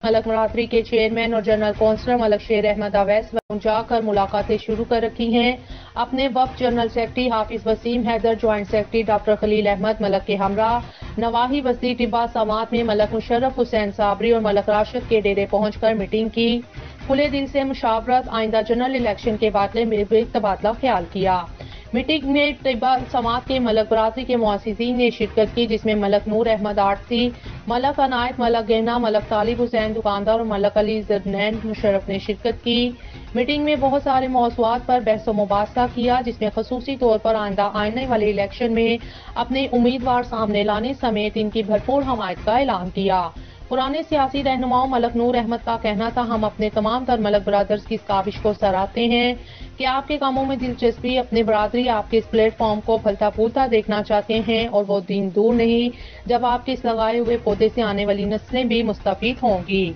ملک برادری کے چیئرمین اور جنرل کونسلر ملک شیر احمد اویس جا کر ملاقاتیں شروع کر رکھی ہیں۔ اپنے وفد general secretary Hafiz Waseem Haider, joint secretary doctor Khalil Ahmed Malik کے ہمراہ نواحی وسطی ٹبہ سماعت میں ملک مشرف حسین صابری اور ملک راشد کے ڈیرے پہنچ کر میٹنگ کی۔ کھلے دل سے مشاورت، آئندہ جنرل الیکشن کے بارے میں تبادلہ خیال کیا۔ میٹنگ میں ٹبہ سماعت کے ملک برادری کے مؤسسین نے شرکت کی، جس میں ملک نور احمد آرسی، ملک عنایت، ملک گہنا، ملک طالب حسین دکاندار اور ملک علی زرنین مشرف نے شرکت کی۔ میٹنگ میں بہت سارے موضوعات پر بحث و مباحثہ کیا، جس میں خصوصی طور پر آنے والے الیکشن میں اپنے امیدوار سامنے لانے سمیت ان کی بھرپور حمایت کا اعلان کیا۔ پرانے سیاسی رہنماؤں ملک نور احمد کا کہنا تھا، ہم اپنے تمام تر ملک برادرز کی اس کاوش کو سراہتے ہیں کہ آپ کے کاموں میں دلچسپی اپنے برادری آپ کے اس پلیٹ فارم کو پھلتا پھولتا دیکھنا چاہتے ہیں، اور وہ دن دور نہیں جب آپ کے اس لگائے ہوئے پودے سے آنے والی نسلیں بھی مستفید ہوں گی۔